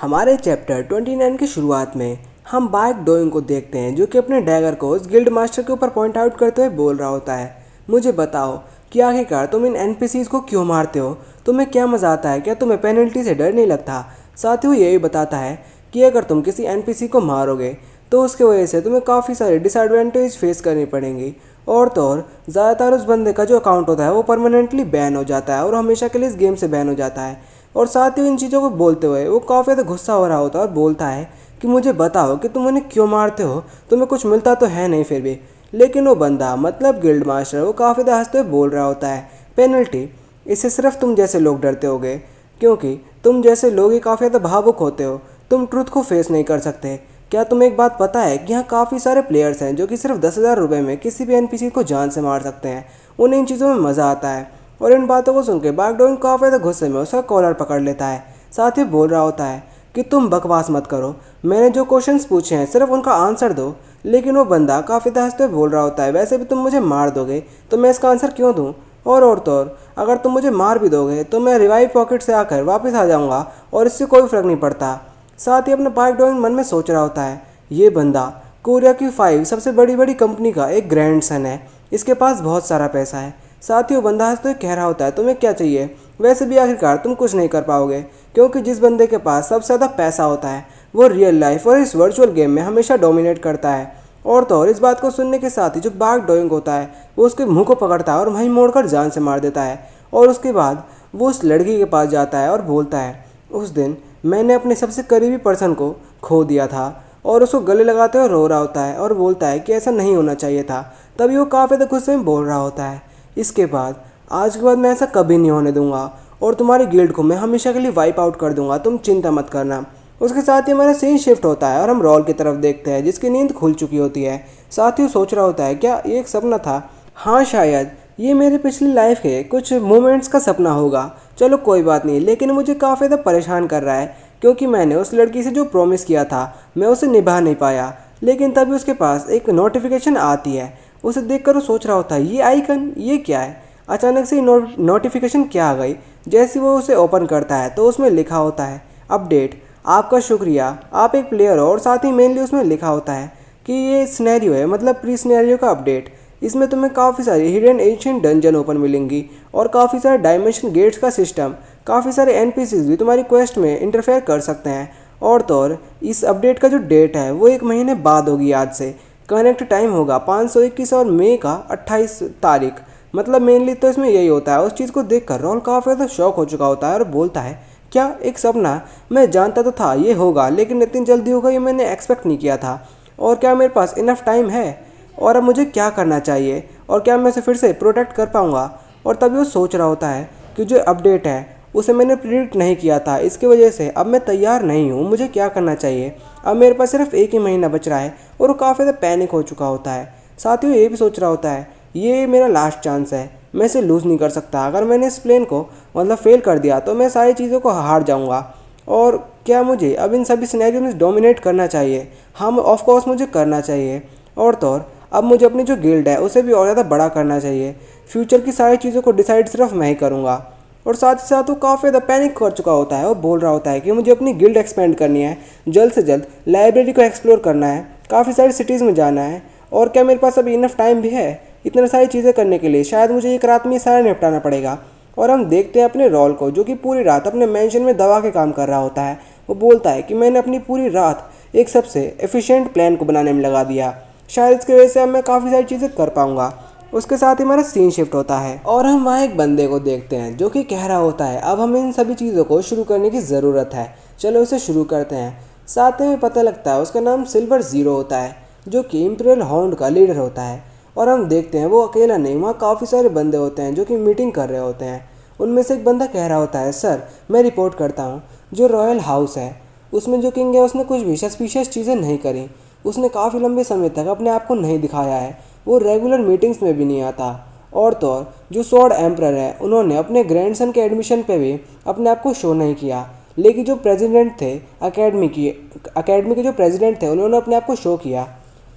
हमारे चैप्टर 29 की शुरुआत में हम बाइक डोइंग को देखते हैं जो कि अपने डैगर को उस गिल्ड मास्टर के ऊपर पॉइंट आउट करते हुए बोल रहा होता है, मुझे बताओ कि आखिरकार तुम इन एनपीसीज को क्यों मारते हो, तुम्हें क्या मज़ा आता है, क्या तुम्हें पेनल्टी से डर नहीं लगता। साथ ही वो यही बताता है कि अगर तुम किसी एनपीसी को मारोगे तो उसकी वजह से तुम्हें काफ़ी सारे डिसएडवांटेज फेस करनी पड़ेंगी। और तो और ज़्यादातर उस बंदे का जो अकाउंट होता है वो परमानेंटली बैन हो जाता है और हमेशा के लिए इस गेम से बैन हो जाता है। और साथ ही इन चीज़ों को बोलते हुए वो काफ़ी ज़्यादा गुस्सा हो रहा होता है और बोलता है कि मुझे बताओ कि तुम उन्हें क्यों मारते हो, तुम्हें कुछ मिलता तो है नहीं फिर भी। लेकिन वो बंदा मतलब गिल्ड मास्टर वो काफ़ी ज़्यादा हंसते हुए बोल रहा होता है, पेनल्टी, इससे सिर्फ तुम जैसे लोग डरते होगे क्योंकि तुम जैसे लोग ही काफ़ी ज़्यादा भावुक होते हो, तुम ट्रुथ को फेस नहीं कर सकते। क्या तुम्हें एक बात पता है कि यहाँ काफ़ी सारे प्लेयर्स हैं जो कि सिर्फ 10,000 रुपये में किसी भी एनपीसी को जान से मार सकते हैं, उन्हें इन चीज़ों में मज़ा आता है। और इन बातों को सुन के बागडोर काफ़ी ज़्यादा गुस्से में उसका कॉलर पकड़ लेता है। साथ ही बोल रहा होता है कि तुम बकवास मत करो, मैंने जो क्वेश्चंस पूछे हैं सिर्फ उनका आंसर दो। लेकिन वो बंदा काफ़ी हंसते हुए बोल रहा होता है, वैसे भी तुम मुझे मार दोगे तो मैं इसका आंसर क्यों दूँ, और तो और अगर तुम मुझे मार भी दोगे तो मैं रिवाइव पॉकेट से आकर वापस आ जाऊँगा और इससे कोई फ़र्क नहीं पड़ता। साथ ही अपने बाइक डोइंग मन में सोच रहा होता है, ये बंदा कोरिया की 5 सबसे बड़ी बड़ी कंपनी का एक ग्रैंडसन है, इसके पास बहुत सारा पैसा है। साथ ही वो बंदा हंसते हुए कह रहा होता है, तुम्हें क्या चाहिए, वैसे भी आखिरकार तुम कुछ नहीं कर पाओगे क्योंकि जिस बंदे के पास सबसे ज़्यादा पैसा होता है वो रियल लाइफ और इस वर्चुअल गेम में हमेशा डोमिनेट करता है। और तो और इस बात को सुनने के साथ ही जो बाग डोइंग होता है वो उसके मुंह को पकड़ता है और वहीं मोड़कर जान से मार देता है। और उसके बाद वो उस लड़की के पास जाता है और बोलता है, उस दिन मैंने अपने सबसे करीबी पर्सन को खो दिया था, और उसको गले लगाते हुए रो रहा होता है और बोलता है कि ऐसा नहीं होना चाहिए था। तभी वो काफ़ी ज़्यादा गुस्से में बोल रहा होता है, इसके बाद आज के बाद मैं ऐसा कभी नहीं होने दूंगा और तुम्हारी गिल्ड को मैं हमेशा के लिए वाइप आउट कर दूंगा, तुम चिंता मत करना। उसके साथ ही हमारा सीन शिफ्ट होता है और हम रॉल की तरफ देखते हैं जिसकी नींद खुल चुकी होती है। साथ ही वो सोच रहा होता है, क्या ये एक सपना था, हाँ शायद ये मेरी पिछली लाइफ के कुछ मोमेंट्स का सपना होगा, चलो कोई बात नहीं। लेकिन मुझे काफ़ी ज़्यादा परेशान कर रहा है क्योंकि मैंने उस लड़की से जो प्रॉमिस किया था मैं उसे निभा नहीं पाया। लेकिन तभी उसके पास एक नोटिफिकेशन आती है, उसे देखकर वो सोच रहा होता है, ये आइकन ये क्या है, अचानक से नोटिफिकेशन क्या आ गई। जैसे वो उसे ओपन करता है तो उसमें लिखा होता है, अपडेट, आपका शुक्रिया, आप एक प्लेयर हो। और साथ ही मेनली उसमें लिखा होता है कि ये सिनेरियो है, मतलब प्री सिनेरियो का अपडेट, इसमें तुम्हें काफ़ी सारी हिडन एंशिएंट डंजन ओपन मिलेंगी और काफ़ी सारे डायमेंशन गेट्स का सिस्टम, काफ़ी सारे एनपीसीज भी तुम्हारी क्वेस्ट में इंटरफेयर कर सकते हैं। और तो और इस अपडेट का जो डेट है वो 1 महीने बाद होगी आज से, कनेक्ट टाइम होगा 521 और मई का 28 तारीख। मतलब मेनली तो इसमें यही होता है। उस चीज़ को देखकर रॉल काफ़ी ज़्यादा शॉक हो चुका होता है और बोलता है, क्या एक सपना, मैं जानता तो था ये होगा लेकिन इतनी जल्दी होगा ये मैंने एक्सपेक्ट नहीं किया था। और क्या मेरे पास इनफ टाइम है, और अब मुझे क्या करना चाहिए, और क्या मैं उसे फिर से प्रोटेक्ट कर पाऊँगा। और तभी वो सोच रहा होता है कि जो अपडेट है उसे मैंने प्रिडिक्ट नहीं किया था, इसकी वजह से अब मैं तैयार नहीं हूँ, मुझे क्या करना चाहिए। अब मेरे पास सिर्फ 1 ही महीना बच रहा है और वो काफ़ी ज़्यादा पैनिक हो चुका होता है। साथ ही वो ये भी सोच रहा होता है, ये मेरा लास्ट चांस है, मैं इसे लूज़ नहीं कर सकता। अगर मैंने इस प्लेन को मतलब फेल कर दिया तो मैं सारी चीज़ों को हार जाऊँगा। और क्या मुझे अब इन सभी सिनेरियो में डोमिनेट करना चाहिए, हाँ ऑफकोर्स मुझे करना चाहिए। और तो और अब मुझे अपनी जो गिल्ड है उसे भी और ज़्यादा बड़ा करना चाहिए, फ्यूचर की सारी चीज़ों को डिसाइड सिर्फ मैं ही करूँगा। और साथ ही साथ वो काफ़ी ज़्यादा पैनिक कर चुका होता है और बोल रहा होता है कि मुझे अपनी गिल्ड एक्सपेंड करनी है, जल्द से जल्द लाइब्रेरी को एक्सप्लोर करना है, काफ़ी सारी सिटीज़ में जाना है, और क्या मेरे पास अभी इनफ टाइम भी है इतने सारी चीज़ें करने के लिए, शायद मुझे एक रात में सारा निपटाना पड़ेगा। और हम देखते हैं अपने रॉल को जो कि पूरी रात अपने मेंशन में दवा के काम कर रहा होता है। वो बोलता है कि मैंने अपनी पूरी रात एक सबसे एफिशिएंट प्लान को बनाने में लगा दिया, शायद इसकी वजह से अब मैं काफ़ी सारी चीज़ें कर पाऊँगा। उसके साथ ही हमारा सीन शिफ्ट होता है और हम वहाँ एक बंदे को देखते हैं जो कि कह रहा होता है, अब हमें इन सभी चीज़ों को शुरू करने की ज़रूरत है, चलो इसे शुरू करते हैं। साथ में पता लगता है उसका नाम सिल्वर ज़ीरो होता है जो कि इंपीरियल हाउंड का लीडर होता है। और हम देखते हैं वो अकेला नहीं, वहाँ काफ़ी सारे बंदे होते हैं जो कि मीटिंग कर रहे होते हैं। उनमें से एक बंदा कह रहा होता है, सर मैं रिपोर्ट करता हूँ, जो रॉयल हाउस है उसमें जो किंग है उसने कुछ भी सस्पिशियस चीज़ें नहीं करी, उसने काफ़ी लंबे समय तक अपने आप को नहीं दिखाया है, वो रेगुलर मीटिंग्स में भी नहीं आता। और तो और जो स्वॉर्ड एम्परर है उन्होंने अपने ग्रैंडसन के एडमिशन पे भी अपने आप को शो नहीं किया, लेकिन जो प्रेसिडेंट थे अकेडमी के जो प्रेसिडेंट थे उन्होंने अपने आप को शो किया।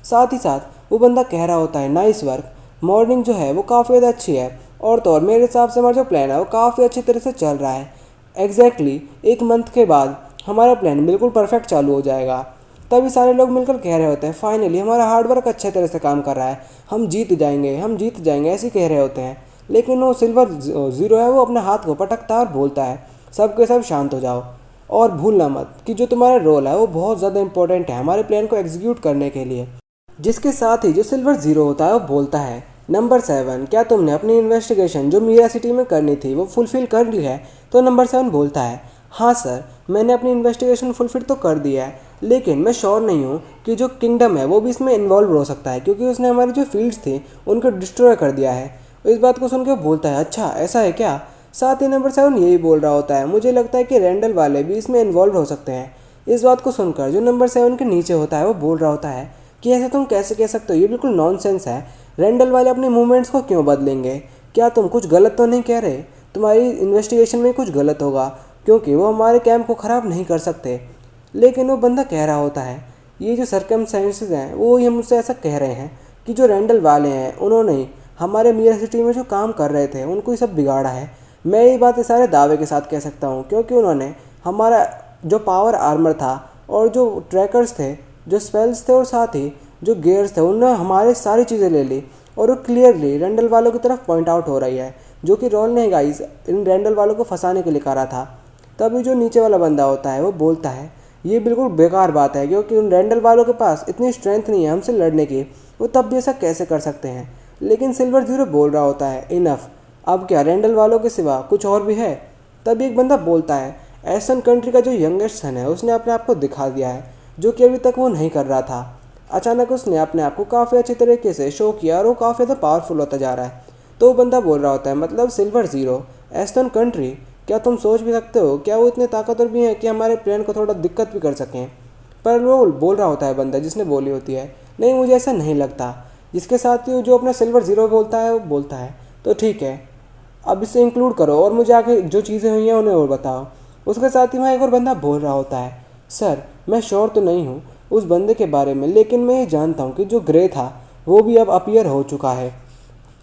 साथ ही साथ वो बंदा कह रहा होता है, नाइस वर्क, मॉर्निंग जो है वो काफ़ी ज़्यादा अच्छी है, और तो और मेरे हिसाब से हमारा जो प्लान है वो काफ़ी अच्छी तरह से चल रहा है। एग्जैक्टली 1 मंथ के बाद हमारा प्लान बिल्कुल परफेक्ट चालू हो जाएगा। तभी सारे लोग मिलकर कह रहे होते हैं फाइनली हमारा हार्डवर्क अच्छे तरह से काम कर रहा है, हम जीत जाएंगे, हम जीत जाएंगे, ऐसे कह रहे होते हैं। लेकिन वो सिल्वर ज़ीरो है, वो अपने हाथ को पटकता है और बोलता है सबके सब शांत हो जाओ और भूलना मत कि जो तुम्हारा रोल है वो बहुत ज़्यादा इंपॉर्टेंट है हमारे प्लान को एग्जीक्यूट करने के लिए। जिसके साथ ही जो सिल्वर ज़ीरो होता है वो बोलता है नंबर 7, क्या तुमने अपनी इन्वेस्टिगेशन जो मीरा सिटी में करनी थी वो फुलफ़िल कर ली है? तो नंबर 7 बोलता है हाँ सर, मैंने अपनी इन्वेस्टिगेशन फुलफ़िल तो कर दिया है, लेकिन मैं श्योर नहीं हूँ कि जो किंगडम है वो भी इसमें इन्वॉल्व हो सकता है, क्योंकि उसने हमारी जो फील्ड्स थी उनको डिस्ट्रॉय कर दिया है। इस बात को सुन के बोलता है अच्छा ऐसा है क्या? साथ ही नंबर 7 यही बोल रहा होता है मुझे लगता है कि रैंडल वाले भी इसमें इन्वॉल्व हो सकते हैं। इस बात को सुनकर जो नंबर 7 के नीचे होता है वो बोल रहा होता है कि ऐसे तुम कैसे कह सकते हो, ये बिल्कुल नॉनसेंस है। रैंडल वाले अपने मूवमेंट्स को क्यों बदलेंगे? क्या तुम कुछ गलत तो नहीं कह रहे? तुम्हारी इन्वेस्टिगेशन में कुछ गलत होगा, क्योंकि वो हमारे कैंप को ख़राब नहीं कर सकते। लेकिन वो बंदा कह रहा होता है ये जो सर्कमस्टेंसेस हैं वो ये मुझसे ऐसा कह रहे हैं कि जो रैंडल वाले हैं उन्होंने हमारे मीरा सिटी में जो काम कर रहे थे उनको ये सब बिगाड़ा है। मैं ये बात इस सारे दावे के साथ कह सकता हूँ, क्योंकि उन्होंने हमारा जो पावर आर्मर था और जो ट्रैकर्स थे, जो स्पेल्स थे और साथ ही जो गियर्स थे, उन्होंने हमारे सारी चीज़ें ले ली और वो क्लियरली रैंडल वालों की तरफ पॉइंट आउट हो रही है, जो कि रोल ने गाइस इन रैंडल वालों को फंसाने के लिए करा था। तभी जो नीचे वाला बंदा होता है वो बोलता है ये बिल्कुल बेकार बात है, क्योंकि उन रैंडल वालों के पास इतनी स्ट्रेंथ नहीं है हमसे लड़ने की, वो तब भी ऐसा कैसे कर सकते हैं। लेकिन सिल्वर ज़ीरो बोल रहा होता है इनफ, अब क्या रैंडल वालों के सिवा कुछ और भी है? तभी एक बंदा बोलता है एसन कंट्री का जो यंगेस्ट सन है उसने अपने आप को दिखा दिया है, जो कि अभी तक वो नहीं कर रहा था। अचानक उसने अपने आप को काफ़ी अच्छे तरीके से शो किया और वो काफ़ी ज़्यादा पावरफुल होता जा रहा है। तो वो बंदा बोल रहा होता है मतलब सिल्वर ज़ीरो, एस्टन कंट्री, क्या तुम सोच भी सकते हो क्या वो इतने ताकतवर भी हैं कि हमारे प्लान को थोड़ा दिक्कत भी कर सकें? पर वो बोल रहा होता है बंदा जिसने बोली होती है नहीं मुझे ऐसा नहीं लगता। जिसके साथ ही जो अपना सिल्वर ज़ीरो बोलता है वो बोलता है तो ठीक है, अब इसे इंक्लूड करो और मुझे आगे जो चीज़ें हुई हैं उन्हें और बताओ। उसके साथ ही वहाँ एक और बंदा बोल रहा होता है सर मैं श्योर तो नहीं हूँ उस बंदे के बारे में, लेकिन मैं ये जानता हूँ कि जो ग्रे था वो भी अब अपीयर हो चुका है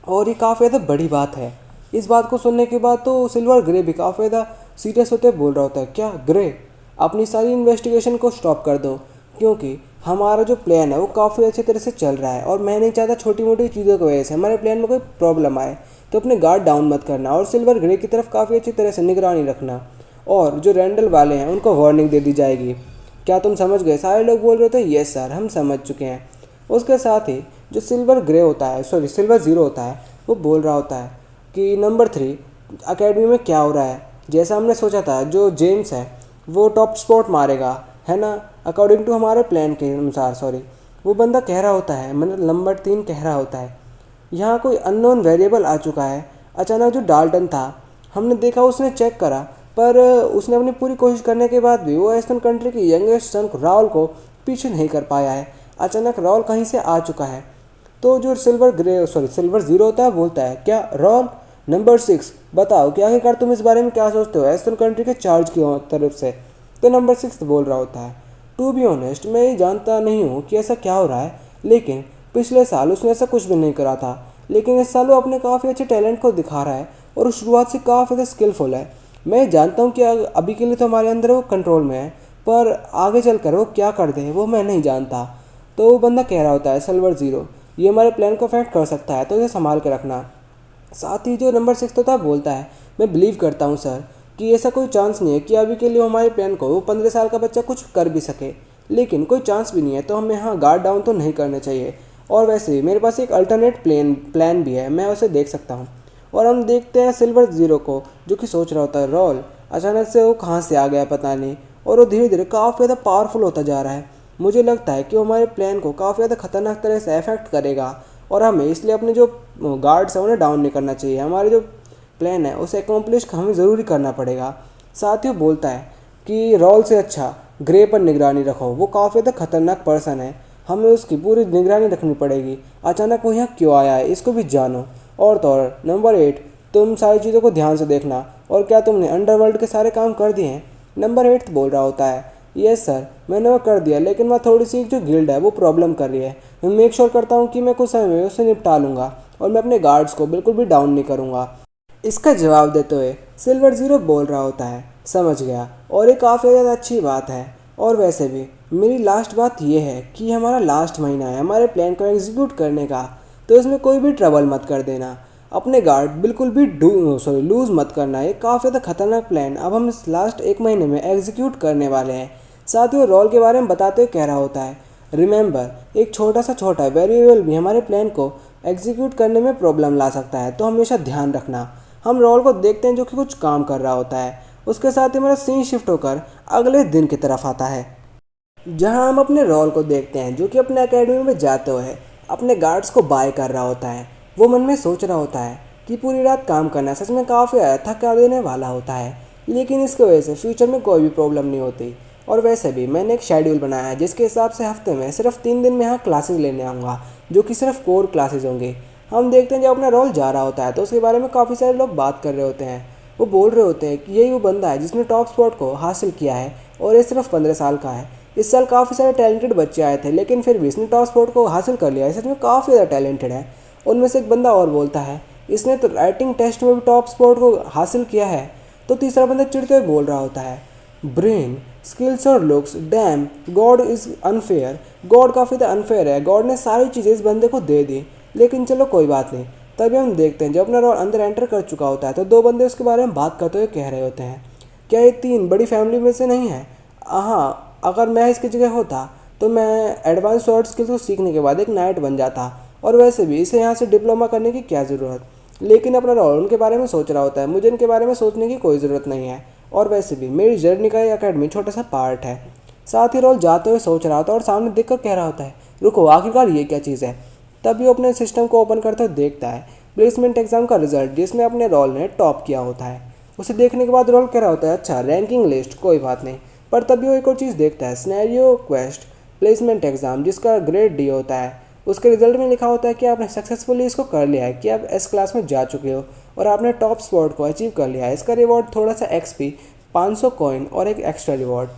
और ये काफ़ी ज़्यादा बड़ी बात है। इस बात को सुनने के बाद तो सिल्वर ग्रे भी काफ़ी ज़्यादा सीरियस होते बोल रहा होता है क्या ग्रे, अपनी सारी इन्वेस्टिगेशन को स्टॉप कर दो, क्योंकि हमारा जो प्लान है वो काफ़ी अच्छे तरह से चल रहा है और मैं नहीं चाहता छोटी मोटी चीज़ों की वजह से हमारे प्लान में कोई प्रॉब्लम आए। तो अपने गार्ड डाउन मत करना और सिल्वर ग्रे की तरफ काफ़ी अच्छी तरह से निगरानी रखना, और जो रैंडल वाले हैं उनको वार्निंग दे दी जाएगी। क्या तुम समझ गए? सारे लोग बोल रहे थे यस सर हम समझ चुके हैं। उसके साथ ही जो सिल्वर ग्रे होता है सॉरी सिल्वर ज़ीरो होता है वो बोल रहा होता है कि नंबर 3 अकेडमी में क्या हो रहा है? जैसा हमने सोचा था जो जेम्स है वो टॉप स्पॉट मारेगा, है ना, अकॉर्डिंग टू हमारे प्लान के अनुसार। सॉरी, वो बंदा कह रहा होता है मतलब नंबर 3 कह रहा होता है यहाँ कोई अननोन वेरिएबल आ चुका है। अचानक जो डाल्टन था हमने देखा, उसने चेक करा, पर उसने अपनी पूरी कोशिश करने के बाद भी वो एस्टन कंट्री के यंगेस्ट सन राहुल को पीछे नहीं कर पाया है। अचानक राहुल कहीं से आ चुका है। तो जो सिल्वर ज़ीरो होता है बोलता है क्या राहुल? नंबर 6 बताओ कि आखिरकार तुम इस बारे में क्या सोचते हो एस्टन कंट्री के चार्ज की तरफ से? तो नंबर 6 बोल रहा होता है टू बी ऑनेस्ट मैं ये जानता नहीं हूँ कि ऐसा क्या हो रहा है, लेकिन पिछले साल उसने ऐसा कुछ भी नहीं करा था, लेकिन इस साल वो अपने काफ़ी अच्छे टैलेंट को दिखा रहा है और शुरुआत से काफ़ी ज़्यादा स्किलफुल है। मैं जानता हूँ कि अभी के लिए तो हमारे अंदर वो कंट्रोल में है, पर आगे चलकर वो क्या कर दे वो मैं नहीं जानता। तो वो बंदा कह रहा होता है सिल्वर ज़ीरो, ये हमारे प्लान को अफेक्ट कर सकता है तो इसे संभाल के रखना। साथ ही जो नंबर 6 होता है बोलता है मैं बिलीव करता हूँ सर कि ऐसा कोई चांस नहीं है कि अभी के लिए हमारे प्लान को वो 15 साल का बच्चा कुछ कर भी सके, लेकिन कोई चांस भी नहीं है तो हमें यहाँ गार्ड डाउन तो नहीं करना चाहिए। और वैसे ही मेरे पास एक अल्टरनेट प्लान भी है, मैं उसे देख सकता हूँ। और हम देखते हैं सिल्वर ज़ीरो को जो कि सोच रहा होता है रोल अचानक से वो कहाँ से आ गया पता नहीं, और वो धीरे धीरे काफ़ी ज़्यादा पावरफुल होता जा रहा है। मुझे लगता है कि वो हमारे प्लान को काफ़ी ज़्यादा खतरनाक तरह से अफेक्ट करेगा और हमें इसलिए अपने जो गार्ड्स हैं उन्हें डाउन नहीं करना चाहिए। हमारे जो प्लान है उसे अकम्प्लिश हमें ज़रूरी करना पड़ेगा। साथ ही वो बोलता है कि रॉल से अच्छा ग्रे पर निगरानी रखो, वो काफ़ी ज़्यादा खतरनाक पर्सन है, हमें उसकी पूरी निगरानी रखनी पड़ेगी। अचानक वो यहाँ क्यों आया है इसको भी जानो। और तो और नंबर 8 तुम सारी चीज़ों को ध्यान से देखना, और क्या तुमने अंडरवर्ल्ड के सारे काम कर दिए हैं? नंबर 8 बोल रहा होता है यस सर मैंने वो कर दिया, लेकिन वह थोड़ी सी जो गिल्ड है वो प्रॉब्लम कर रही है। मैं मेक श्योर करता हूँ कि मैं कुछ समय में उसे निपटा लूँगा और मैं अपने गार्ड्स को बिल्कुल भी डाउन नहीं करूँगा। इसका जवाब देते हुए सिल्वर ज़ीरो बोल रहा होता है समझ गया, और ये काफ़ी ज़्यादा अच्छी बात है। और वैसे भी मेरी लास्ट बात ये है कि हमारा लास्ट महीना है हमारे प्लान को एग्जीक्यूट करने का, तो इसमें कोई भी ट्रबल मत कर देना। अपने गार्ड बिल्कुल भी लूज़ मत करना। ये काफ़ी ज़्यादा खतरनाक प्लान अब हम इस लास्ट एक महीने में एग्जीक्यूट करने वाले हैं। साथ ही वो रोल के बारे में बताते हुए कह रहा होता है, रिमेंबर एक छोटा वेरिएबल भी हमारे प्लान को एग्जीक्यूट करने में प्रॉब्लम ला सकता है, तो हमेशा ध्यान रखना। हम रोल को देखते हैं जो कि कुछ काम कर रहा होता है। उसके साथ ही हमारा सीन शिफ्ट होकर अगले दिन की तरफ आता है, जहां हम अपने रोल को देखते हैं जो कि अपने एकेडमी में जाते हुए अपने गार्ड्स को बाय कर रहा होता है। वो मन में सोच रहा होता है कि पूरी रात काम करना सच में काफ़ी थका देने वाला होता है, लेकिन इसकी वजह से फ्यूचर में कोई भी प्रॉब्लम नहीं होती। और वैसे भी मैंने एक शेड्यूल बनाया है जिसके हिसाब से हफ्ते में सिर्फ 3 दिन में यहाँ क्लासेस लेने आऊँगा, जो कि सिर्फ कोर क्लासेस होंगे। हम देखते हैं जब अपना रोल जा रहा होता है तो उसके बारे में काफ़ी सारे लोग बात कर रहे होते हैं। वो बोल रहे होते हैं कि यही वो बंदा है जिसने टॉप स्पॉट को हासिल किया है, और ये सिर्फ 15 साल का है। इस साल काफ़ी सारे टैलेंटेड बच्चे आए थे, लेकिन फिर भी इसने टॉप स्पॉट को हासिल कर लिया है। सच में काफ़ी ज़्यादा टैलेंटेड है। उनमें से एक बंदा और बोलता है, इसने तो राइटिंग टेस्ट में भी टॉप स्पॉट को हासिल किया है। तो तीसरा बंदा चिढ़ते हुए बोल रहा होता है, ब्रेन स्किल्स और looks dam God is unfair. God काफ़ी ज़्यादा अनफेयर है, गॉड ने सारी चीज़ें इस बंदे को दे दी। लेकिन चलो कोई बात नहीं। तभी हम देखते हैं जब अपना रोल अंदर एंटर कर चुका होता है तो दो बंदे उसके बारे में बात करते हुए कह रहे होते हैं, क्या ये 3 बड़ी फैमिली में से नहीं है? हाँ, अगर मैं इसकी जगह होता तो मैं एडवांस शॉर्ट स्किल्स को सीखने के बाद एक नाइट बन जाता, और वैसे भी इसे यहाँ से डिप्लोमा करने की क्या ज़रूरत। लेकिन अपना रोल उनके बारे में सोच रहा होता है, मुझे इनके बारे में सोचने की कोई ज़रूरत नहीं है, और वैसे भी मेरी जर्नी का ये अकेडमी छोटा सा पार्ट है। साथ ही रोल जाते हुए सोच रहा होता है और सामने देख कर कह रहा होता है, रुको आखिरकार ये क्या चीज़ है। तभी वो अपने सिस्टम को ओपन करते हुए देखता है प्लेसमेंट एग्जाम का रिजल्ट जिसमें अपने रोल ने टॉप किया होता है। उसे देखने के बाद रोल कह रहा होता है, अच्छा रैंकिंग लिस्ट कोई बात नहीं। पर तभी वो एक और चीज़ देखता है, सिनेरियो क्वेस्ट प्लेसमेंट एग्ज़ाम जिसका ग्रेड डी होता है। उसके रिजल्ट में लिखा होता है कि आपने सक्सेसफुली इसको कर लिया है, कि आप एस क्लास में जा चुके हो और आपने टॉप स्पॉट को अचीव कर लिया है। इसका रिवॉर्ड थोड़ा सा एक्सपी 500 कॉइन और एक एक्स्ट्रा रिवॉर्ड।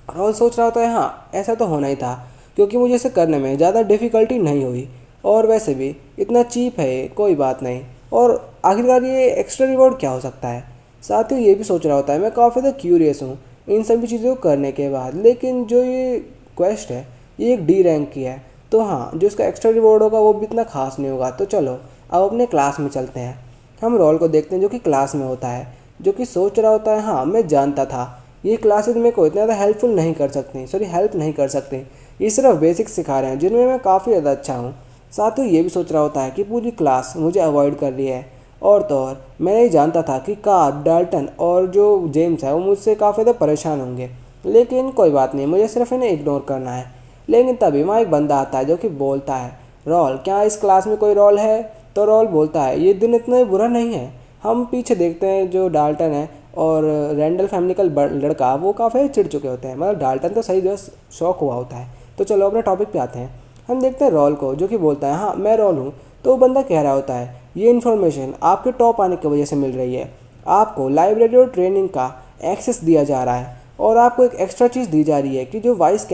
रोल सोच रहा होता है, हाँ ऐसा तो होना ही था, क्योंकि मुझे इसे करने में ज़्यादा डिफ़िकल्टी नहीं हुई, और वैसे भी इतना चीप है ये, कोई बात नहीं। और आखिरकार ये एक्स्ट्रा रिवॉर्ड क्या हो सकता है। साथ ही ये भी सोच रहा होता है, मैं काफ़ी ज़्यादा क्यूरियस हूँ इन सभी चीज़ों को करने के बाद, लेकिन जो ये क्वेस्ट है ये एक डी रैंक की है, तो हाँ जो इसका एक्स्ट्रा रिवॉर्ड होगा वो भी इतना खास नहीं होगा। तो चलो अब अपने क्लास में चलते हैं। हम रोल को देखते हैं जो कि क्लास में होता है, जो कि सोच रहा होता है, हाँ मैं जानता था ये क्लासेज मेरे को इतना ज़्यादा हेल्प नहीं कर सकते। ये सिर्फ बेसिक्स सिखा रहे हैं जिनमें मैं काफ़ी ज़्यादा अच्छा हूँ। साथ ही ये भी सोच रहा होता है कि पूरी क्लास मुझे अवॉइड कर रही है, और तो और मैं नहीं जानता था कि कार्ल डाल्टन और जो जेम्स है वो मुझसे काफ़ी ज़्यादा परेशान होंगे, लेकिन कोई बात नहीं, मुझे सिर्फ इन्हें इग्नोर करना है। लेकिन तभी वहाँ एक बंदा आता है जो कि बोलता है, रोल क्या इस क्लास में कोई रोल है? तो रोल बोलता है, ये दिन इतना बुरा नहीं है। हम पीछे देखते हैं जो डाल्टन है और रैंडल फैमिली का लड़का वो काफ़ी चिढ़ चुके होते हैं, मतलब डाल्टन तो सही जो शौक हुआ होता है। तो चलो अपने टॉपिक पे आते हैं। हम देखते हैं रोल को जो कि बोलता है, हाँ मैं रोल हूँ। तो वो बंदा कह रहा होता है, ये इन्फॉर्मेशन आपके टॉप आने की वजह से मिल रही है। आपको लाइब्रेरी और ट्रेनिंग का एक्सेस दिया जा रहा है, और आपको एक एक्स्ट्रा चीज़ दी जा रही है कि जो वाइस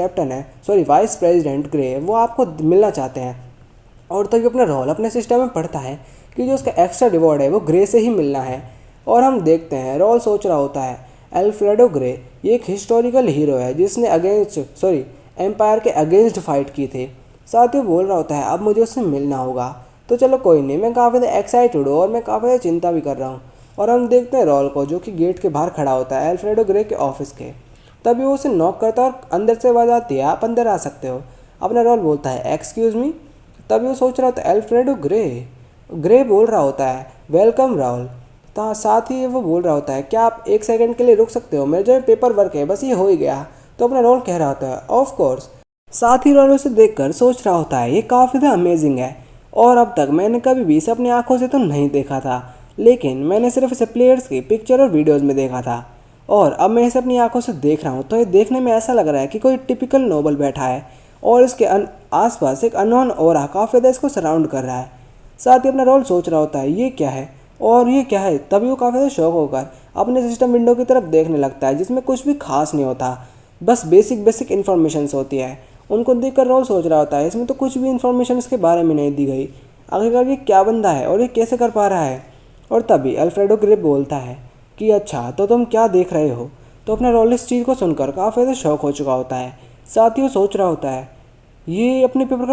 प्रेसिडेंट ग्रे वो आपको मिलना चाहते हैं। और तभी अपना रोल अपने सिस्टम में पढ़ता है कि जो उसका एक्स्ट्रा रिवॉर्ड है वो ग्रे से ही मिलना है। और हम देखते हैं रोल सोच रहा होता है, अल्फ्रेडो ग्रे ये एक हिस्टोरिकल हीरो है जिसने एम्पायर के अगेंस्ट फाइट की थी। साथ ही बोल रहा होता है, अब मुझे उससे मिलना होगा। तो चलो कोई नहीं, मैं काफ़ी एक्साइटेड हूँ और मैं काफ़ी चिंता भी कर रहा हूँ। और हम देखते हैं रोल को जो कि गेट के बाहर खड़ा होता है अल्फ्रेडो ग्रे के ऑफिस के। तभी वो उसे नॉक करता है और अंदर से आवाज़ आती है, आप अंदर आ सकते हो। अपना रोल बोलता है, एक्सक्यूज़ मी। तभी वो सोच रहा होता है, अल्फ्रेडो ग्रे बोल रहा होता है, वेलकम राहुल। साथ ही वो बोल रहा होता है, क्या आप 1 सेकंड के लिए रुक सकते हो, मेरा जो पेपर वर्क है बस ये हो ही गया। तो अपना रोल कह रहा होता है, ऑफ कोर्स। साथ ही रोल उसे देखकर सोच रहा होता है, ये काफ़ी ज़्यादा अमेजिंग है, और अब तक मैंने कभी भी इसे अपनी आंखों से तो नहीं देखा था, लेकिन मैंने सिर्फ इसे प्लेयर्स की पिक्चर और वीडियोज़ में देखा था। और अब मैं इसे अपनी आंखों से देख रहा हूँ तो ये देखने में ऐसा लग रहा है कि कोई टिपिकल नोबल बैठा है, और इसके आसपास एक अननोन ऑरा काफ़ी ज़्यादा इसको सराउंड कर रहा है। साथ ही अपना रोल सोच रहा होता है, ये क्या है और ये क्या है। तभी वो काफ़ी ज़्यादा शौक होकर अपने सिस्टम विंडो की तरफ देखने लगता है जिसमें कुछ भी खास नहीं होता, बस बेसिक इन्फॉर्मेशंस होती है। उनको देखकर रोल सोच रहा होता है, इसमें तो कुछ भी इन्फॉर्मेशन इसके बारे में नहीं दी गई, आखिरकार ये क्या बंदा है और ये कैसे कर पा रहा है। और तभी अल्फ्रेडो ग्रे बोलता है कि अच्छा तो तुम क्या देख रहे हो। तो अपने रोल इस चीज़ को सुनकर काफ़ी ज़्यादा शौक हो चुका होता है। साथ ही वो सोच रहा होता है ये अपने पेपर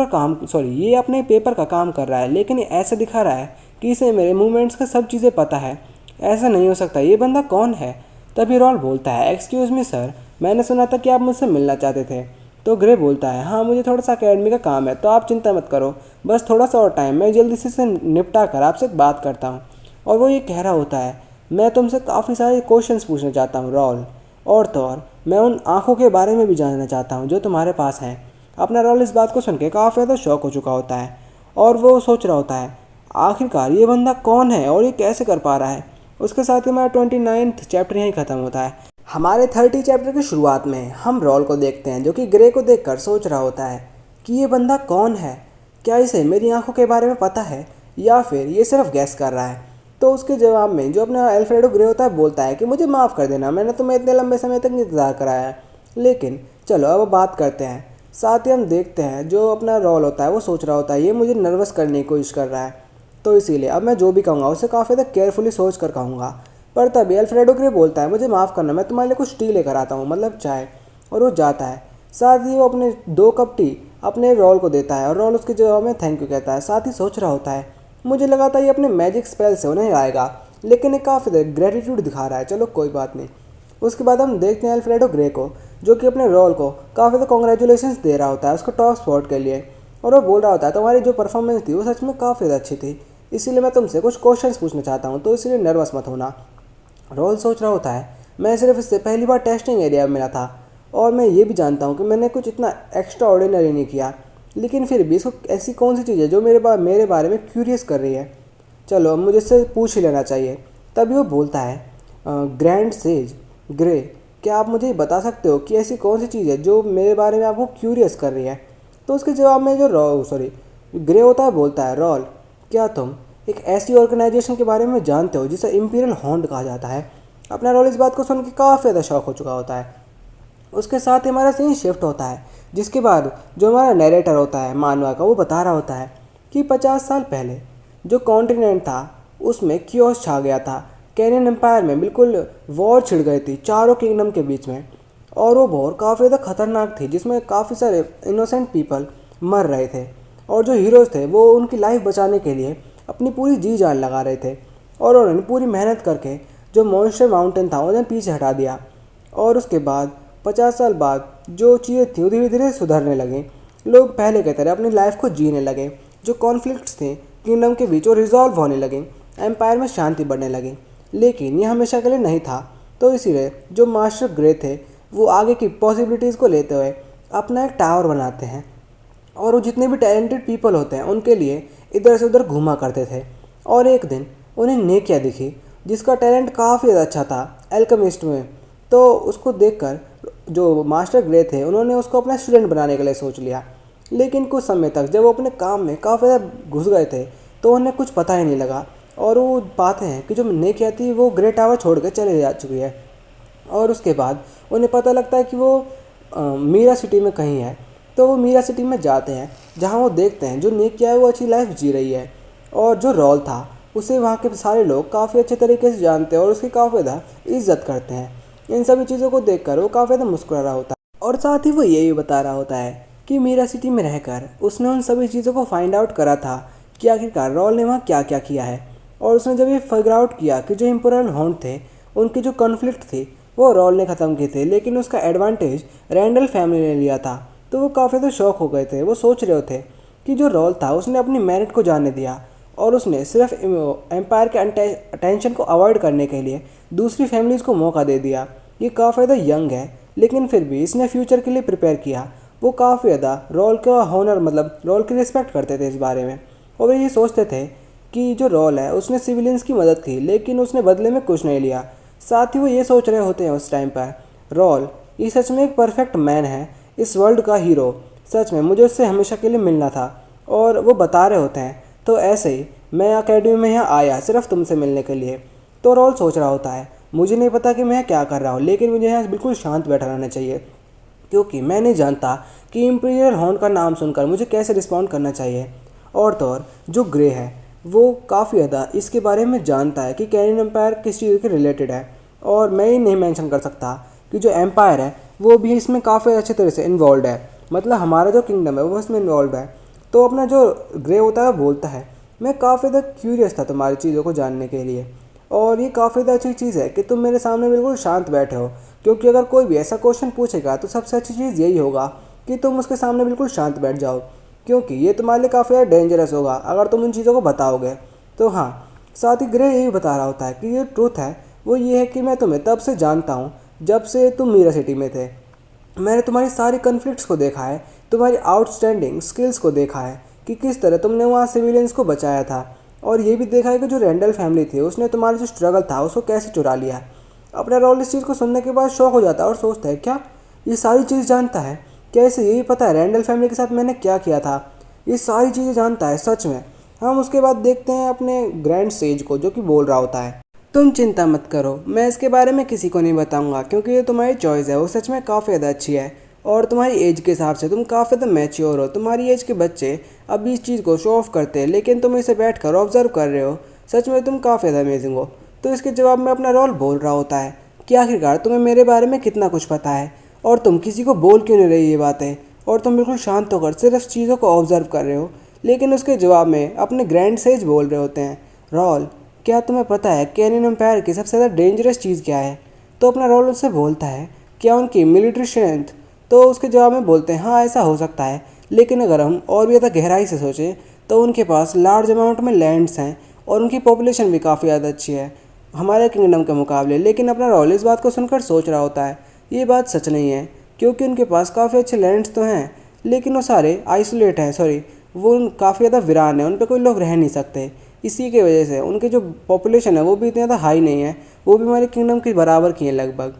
का काम कर रहा है, लेकिन ये ऐसे दिखा रहा है कि इसे मेरे मूवमेंट्स का सब चीज़ें पता है। ऐसा नहीं हो सकता, ये बंदा कौन है। तभी रॉल बोलता है, एक्सक्यूज़ मी सर, मैंने सुना था कि आप मुझसे मिलना चाहते थे। तो ग्रे बोलता है, हाँ मुझे थोड़ा सा अकेडमी का काम है, तो आप चिंता मत करो, बस थोड़ा सा और टाइम, मैं जल्दी से इसे निपटा कर आपसे बात करता हूँ। और वो ये कह रहा होता है, मैं तुमसे काफ़ी सारे क्वेश्चंस पूछना चाहता हूँ रॉल, और तो और मैं उन आँखों के बारे में भी जानना चाहता हूँ जो तुम्हारे पास हैं। अपना रॉल इस बात को सुन के काफ़ी ज़्यादा शौक हो चुका होता है और वो सोच रहा होता है आखिरकार ये बंदा कौन है और ये कैसे कर पा रहा है। उसके साथ ही हमारा 29th चैप्टर यहीं ख़त्म होता है। हमारे 30 चैप्टर की शुरुआत में हम रॉल को देखते हैं जो कि ग्रे को देखकर सोच रहा होता है कि ये बंदा कौन है, क्या इसे मेरी आंखों के बारे में पता है या फिर ये सिर्फ गैस कर रहा है। तो उसके जवाब में जो अपना अल्फ्रेडो ग्रे होता है बोलता है कि मुझे माफ़ कर देना, मैंने तुम्हें इतने लंबे समय तक इंतज़ार कराया है, लेकिन चलो अब बात करते हैं। साथ ही हम देखते हैं जो अपना रोल होता है वो सोच रहा होता है ये मुझे नर्वस करने की कोशिश कर रहा है, तो इसीलिए अब मैं जो भी कहूँगा उसे काफ़ी ज़्यादा केयरफुली सोच कर कहूँगा। पर तभी अल्फ्रेडो ग्रे बोलता है मुझे माफ़ करना, मैं तुम्हारे लिए कुछ टी लेकर आता हूँ, मतलब चाय। और वो जाता है। साथ ही वो अपने 2 कप टी अपने रोल को देता है और रोल उसके जवाब में थैंक यू कहता है। साथ ही सोच रहा होता है मुझे लगा था ये अपने मैजिक स्पेल से उन्हें आएगा, लेकिन ये काफ़ी ग्रेटिट्यूड दिखा रहा है, चलो कोई बात नहीं। उसके बाद हम देखते हैं अल्फ्रेडो ग्रे को जो कि अपने रोल को काफ़ी ज़्यादा कॉन्ग्रेचुलेशंस दे रहा होता है उसको टॉप स्पॉट के लिए। और वो बोल रहा होता है तुम्हारी जो परफॉर्मेंस थी वो सच में काफ़ी ज़्यादा अच्छी थी, इसीलिए मैं तुमसे कुछ क्वेश्चंस पूछना चाहता हूँ, तो इसीलिए नर्वस मत होना। रोल सोच रहा होता है मैं सिर्फ इससे पहली बार टेस्टिंग एरिया में मिला था और मैं ये भी जानता हूँ कि मैंने कुछ इतना एक्स्ट्रा ऑर्डिनरी नहीं किया, लेकिन फिर भी इसको ऐसी कौन सी चीज़ है जो मेरे बारे में क्यूरियस कर रही है। चलो अब मुझे इससे पूछ ही लेना चाहिए। तभी वो बोलता है ग्रैंड सेज ग्रे, क्या आप मुझे बता सकते हो कि ऐसी कौन सी चीज़ है जो मेरे बारे में आपको क्यूरियस कर रही है। तो उसके जवाब में जो ग्रे होता है बोलता है रॉल, क्या तुम एक ऐसी ऑर्गेनाइजेशन के बारे में जानते हो जिसे इम्पीरियल हॉन्ड कहा जाता है। अपना रॉल इस बात को सुन के काफ़ी ज़्यादा शौक हो चुका होता है। उसके साथ ही हमारा सीन शिफ्ट होता है जिसके बाद जो हमारा नरेटर होता है मानवा का वो बता रहा होता है कि 50 साल पहले जो कॉन्टिनेंट था उसमें क्योस छा गया था। कैनियन एम्पायर में बिल्कुल वॉर छिड़ गई थी चारों किंगडम के बीच में, और वो वॉर काफ़ी ज़्यादा खतरनाक थी जिसमें काफ़ी सारे इनोसेंट पीपल मर रहे थे, और जो हीरोज़ थे वो उनकी लाइफ बचाने के लिए अपनी पूरी जी जान लगा रहे थे, और उन्होंने पूरी मेहनत करके जो मॉन्स्टर माउंटेन था उन्हें पीछे हटा दिया। और उसके बाद 50 साल बाद जो चीज़ें थी वो धीरे धीरे सुधरने लगी, लोग पहले की तरह अपनी लाइफ को जीने लगे, जो कॉन्फ्लिक्ट्स थे किंगडम के बीच वो रिजॉल्व होने लगे, एम्पायर में शांति बढ़ने लगी। लेकिन ये हमेशा के लिए नहीं था, तो इसीलिए जो मास्टर ग्रे थे वो आगे की पॉसिबिलिटीज़ को लेते हुए अपना एक टावर बनाते हैं, और वो जितने भी टैलेंटेड पीपल होते हैं उनके लिए इधर से उधर घूमा करते थे। और एक दिन उन्हें नेकिया दिखी जिसका टैलेंट काफ़ी ज़्यादा अच्छा था एल्केमिस्ट में, तो उसको देखकर जो मास्टर ग्रे थे उन्होंने उसको अपना स्टूडेंट बनाने के लिए सोच लिया। लेकिन कुछ समय तक जब वो अपने काम में काफ़ी ज़्यादा घुस गए थे तो उन्हें कुछ पता ही नहीं लगा, और वो पाते हैं कि जो नेकिया थी वो ग्रे टावर छोड़ के चले जा चुकी है। और उसके बाद उन्हें पता लगता है कि वो मीरा सिटी में कहीं है, तो वो मीरा सिटी में जाते हैं जहाँ वो देखते हैं जो नेकिया है वो अच्छी लाइफ जी रही है, और जो रोल था उसे वहाँ के सारे लोग काफ़ी अच्छे तरीके से जानते हैं और उसकी काफ़ी ज़्यादा इज्जत करते हैं। इन सभी चीज़ों को देखकर वो काफ़ी ज़्यादा मुस्कुरा रहा होता है, और साथ ही वो ये भी बता रहा होता है कि मीरा सिटी में रहकर उसने उन सभी चीज़ों को फाइंड आउट करा था कि आखिरकार रॉल ने वहाँ क्या क्या किया है। और उसने जब ये फिगर आउट किया कि जो इम्पोरियल हॉन्ड थे उनकी जो कॉन्फ्लिक्ट थी वो रॉल ने ख़त्म किए थे, लेकिन उसका एडवांटेज रैंडल फैमिली ने लिया था। तो वो काफ़ी तो शौक हो गए थे, वो सोच रहे थे कि जो रॉल था उसने अपनी मेरिट को जाने दिया और उसने सिर्फ एम्पायर के अटेंशन को अवॉइड करने के लिए दूसरी फैमिलीज़ को मौका दे दिया। ये काफ़ी ज़्यादा यंग है लेकिन फिर भी इसने फ्यूचर के लिए प्रिपेयर किया। वो काफ़ी ज़्यादा रॉल का हॉनर मतलब रॉल की रिस्पेक्ट करते थे इस बारे में, और ये सोचते थे कि जो रॉल है उसने सिविलियंस की मदद की लेकिन उसने बदले में कुछ नहीं लिया। साथ ही वो ये सोच रहे होते हैं उस टाइम पर रॉल ये सच में एक परफेक्ट मैन है, इस वर्ल्ड का हीरो, सच में मुझे उससे हमेशा के लिए मिलना था। और वो बता रहे होते हैं तो ऐसे ही मैं अकेडमी में यहाँ आया सिर्फ तुमसे मिलने के लिए। तो रॉल सोच रहा होता है मुझे नहीं पता कि मैं क्या कर रहा हूँ, लेकिन मुझे यहाँ बिल्कुल शांत बैठा रहना चाहिए क्योंकि मैं नहीं जानता कि इम्पीरियल हॉर्न का नाम सुनकर मुझे कैसे रिस्पॉन्ड करना चाहिए। और तो और जो ग्रे है वो काफ़ी ज़्यादा इसके बारे में जानता है कि कैनियन एम्पायर किस चीज़ के रिलेटेड है, और मैं ही नहीं मेंशन कर सकता कि जो एम्पायर है वो भी इसमें काफ़ी अच्छे तरह से इन्वॉल्व है, मतलब हमारा जो किंगडम है वो इसमें इन्वॉल्व है। तो अपना जो ग्रे होता है वो बोलता है, मैं काफ़ी ज़्यादा क्यूरियस था तुम्हारी चीज़ों को जानने के लिए, और ये काफ़ी ज़्यादा अच्छी चीज़ है कि तुम मेरे सामने बिल्कुल शांत बैठे हो, क्योंकि अगर कोई भी ऐसा क्वेश्चन पूछेगा तो सबसे अच्छी चीज़ यही होगा कि तुम उसके सामने बिल्कुल शांत बैठ जाओ, क्योंकि ये तुम्हारे लिए काफ़ी ज़्यादा डेंजरस होगा अगर तुम उन चीज़ों को बताओगे। तो हाँ, साथ ही ग्रे यही बता रहा होता है कि ये ट्रूथ है वो ये है कि मैं तुम्हें तब से जानता हूँ जब से तुम मीरा सिटी में थे। मैंने तुम्हारी सारी कन्फ्लिक्ट्स को देखा है, तुम्हारी आउटस्टैंडिंग स्किल्स को देखा है कि किस तरह तुमने वहाँ सिविलियंस को बचाया था, और ये भी देखा है कि जो रेंडल फैमिली थी उसने तुम्हारा जो स्ट्रगल था उसको कैसे चुरा लिया। अपना रोल इस चीज़ को सुनने के बाद शौक हो जाता है और सोचता है, क्या ये सारी चीज़ जानता है? क्या इसे यही पता है रैंडल फैमिली के साथ मैंने क्या किया था? ये सारी चीज़ें जानता है सच में। हम उसके बाद देखते हैं अपने ग्रैंड सेज को, जो कि बोल रहा होता है, तुम चिंता मत करो, मैं इसके बारे में किसी को नहीं बताऊंगा, क्योंकि ये तुम्हारी चॉइस है वो सच में काफ़ी ज़्यादा अच्छी है, और तुम्हारी एज के हिसाब से तुम काफ़ी ज़्यादा मैच्योर हो। तुम्हारी एज के बच्चे अभी इस चीज़ को शो ऑफ करते हैं, लेकिन तुम इसे बैठ कर ऑब्जर्व कर रहे हो। सच में तुम काफ़ी ज़्यादा अमेजिंग हो। तो इसके जवाब में अपना रोल बोल रहा होता है कि आखिरकार तुम्हें मेरे बारे में कितना कुछ पता है, और तुम किसी को बोल क्यों नहीं रही ये बातें, और तुम बिल्कुल शांत होकर सिर्फ चीज़ों को ऑब्जर्व कर रहे हो। लेकिन उसके जवाब में अपने ग्रैंड सेज बोल रहे होते हैं, रोल क्या तुम्हें पता है कैनियन एम्पायर की सबसे ज़्यादा डेंजरस चीज़ क्या है? तो अपना रोल उससे बोलता है, क्या उनकी मिलिट्री स्ट्रेंथ? तो उसके जवाब में बोलते हैं, हाँ ऐसा हो सकता है, लेकिन अगर हम और भी ज़्यादा गहराई से सोचें तो उनके पास लार्ज अमाउंट में लैंड्स हैं, और उनकी पॉपुलेशन भी काफ़ी ज़्यादा अच्छी है हमारे किंगडम के मुकाबले। लेकिन अपना रोल इस बात को सुनकर सोच रहा होता है, ये बात सच नहीं है, क्योंकि उनके पास काफ़ी अच्छे लैंड्स तो हैं, लेकिन वो सारे आइसोलेट हैं, सॉरी वो काफ़ी ज़्यादा वीरान है, उन पर कोई लोग रह नहीं सकते। इसी के वजह से उनकी जो पॉपुलेशन है वो भी इतनी ज़्यादा हाई नहीं है, वो भी हमारे किंगडम के बराबर की है लगभग।